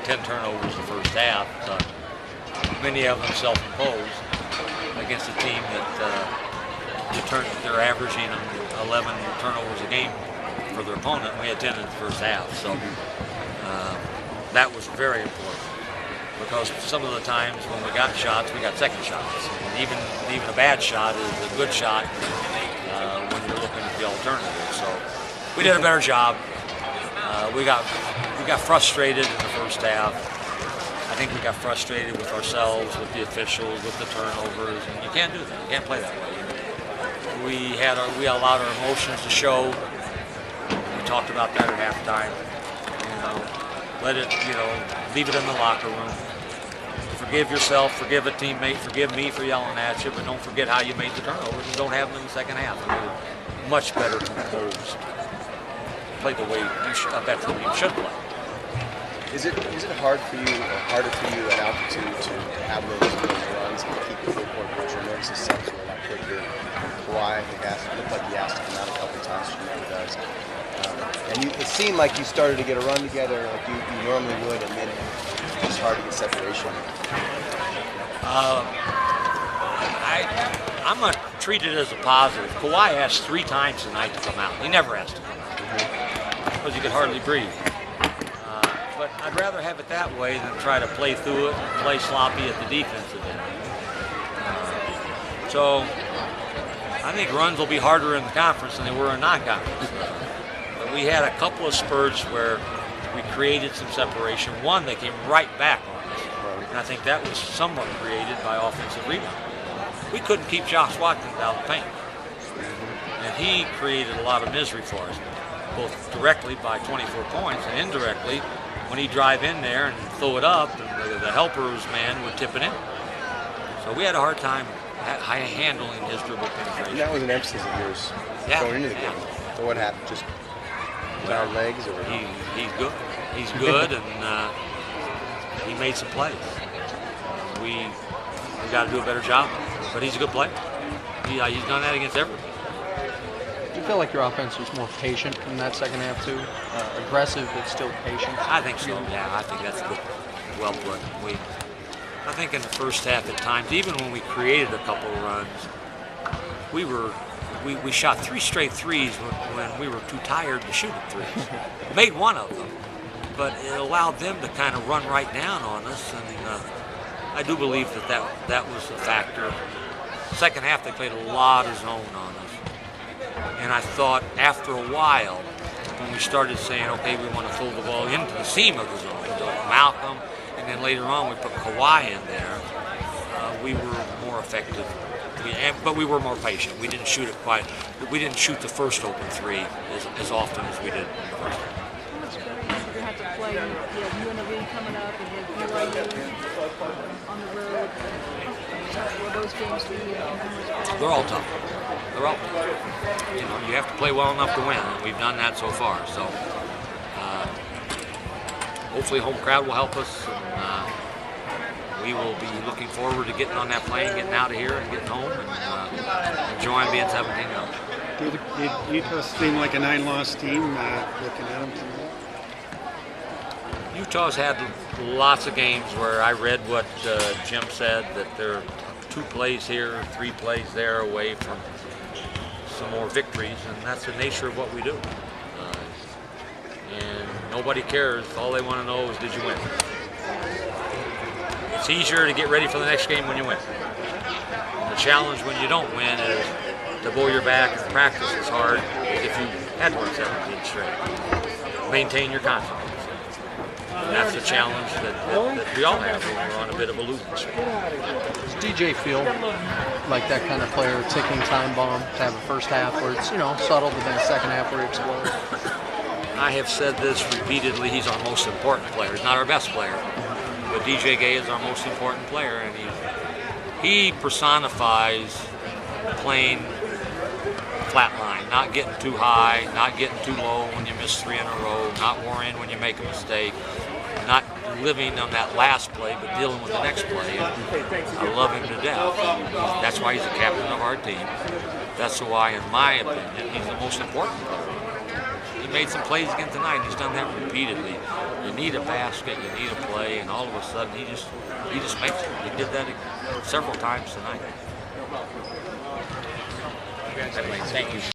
10 turnovers the first half, many of them self-imposed against a team that they're averaging 11 turnovers a game for their opponent. We had 10 in the first half, so that was very important, because some of the times when we got shots, we got second shots. And even a bad shot is a good shot when you're looking at the alternative. So we did a better job. We got frustrated in the first half. I think we got frustrated with ourselves, with the officials, with the turnovers, and you can't do that. You can't play that way. We allowed our emotions to show. We talked about that at halftime. Let it, leave it in the locker room. Forgive yourself, forgive a teammate, forgive me for yelling at you, but don't forget how you made the turnovers and don't have them in the second half. We were much better composed. Played the way I bet the team should play. Is it hard for you, or harder for you at altitude to have those runs and keep the full court pressure? I noticed the subs were a lot quicker. Kawhi, I think, looked like he asked to come out a couple of times, which he never does. And it seemed like you started to get a run together like you normally would, and then it's hard to get separation. I'm going to treat it as a positive. Kawhi asked 3 times tonight to come out. He never asked to come out because he could hardly breathe. But I'd rather have it that way than try to play through it and play sloppy at the defensive end. So I think runs will be harder in the conference than they were in non-conference. But we had a couple of spurts where we created some separation. One, they came right back on us. And I think that was somewhat created by offensive rebound. We couldn't keep Josh Watkins out of the paint. And he created a lot of misery for us, both directly by 24 points and indirectly when he'd drive in there and throw it up, and the helper's man would tip it in. So we had a hard time handling his dribble penetration. And that was an emphasis of yours going into the game. So what happened? Just bad legs? Or he's good. He's good, and he made some plays. We got to do a better job, but he's a good player. He's done that against everybody. Do you feel like your offense was more patient in that second half too? Aggressive, but still patient? I think so, yeah. I think that's good. Well put. I think in the first half at times, even when we created a couple of runs, we shot 3 straight threes when we were too tired to shoot at threes. Made one of them, but it allowed them to kind of run right down on us, and I do believe that was a factor. Second half, they played a lot of zone on us. And I thought after a while, when we started saying, okay, we want to throw the ball into the seam of the zone, so Malcolm, and then later on we put Kawhi in there, we were more effective. But we were more patient. We didn't shoot it we didn't shoot the first open 3 as often as we did in the first half. How much better you have to play? You in the league coming up, and then BYU on the road. Will those games be? They're all tough. They're all tough. You have to play well enough to win, and we've done that so far. So hopefully home crowd will help us, and we will be looking forward to getting on that plane, getting out of here, and getting home, and enjoying being 17-0. Did Utah seem like a 9-loss team looking at them tonight? Utah's had lots of games where I read what Jim said, that they're 2 plays here, 3 plays there away from some more victories, and that's the nature of what we do. And nobody cares. All they want to know is, did you win? It's easier to get ready for the next game when you win. And the challenge when you don't win is to blow your back and practice as hard as if you had won 17 straight. Maintain your confidence. And that's the challenge that we all have when we're on a bit of a losing streak. Does DJ feel like that kind of player, a ticking time bomb, to have a first half where it's, subtle, but then a second half where he explodes? I have said this repeatedly, he's our most important player. He's not our best player, but DJ Gay is our most important player, and he personifies playing flat line, not getting too high, not getting too low when you miss 3 in a row, not worrying when you make a mistake, not living on that last play, but dealing with the next play. I love him to death. That's why he's the captain of our team. That's why, in my opinion, he's the most important player. He made some plays again tonight. He's done that repeatedly. You need a basket, you need a play, and all of a sudden he just makes it. He did that several times tonight. Thank you.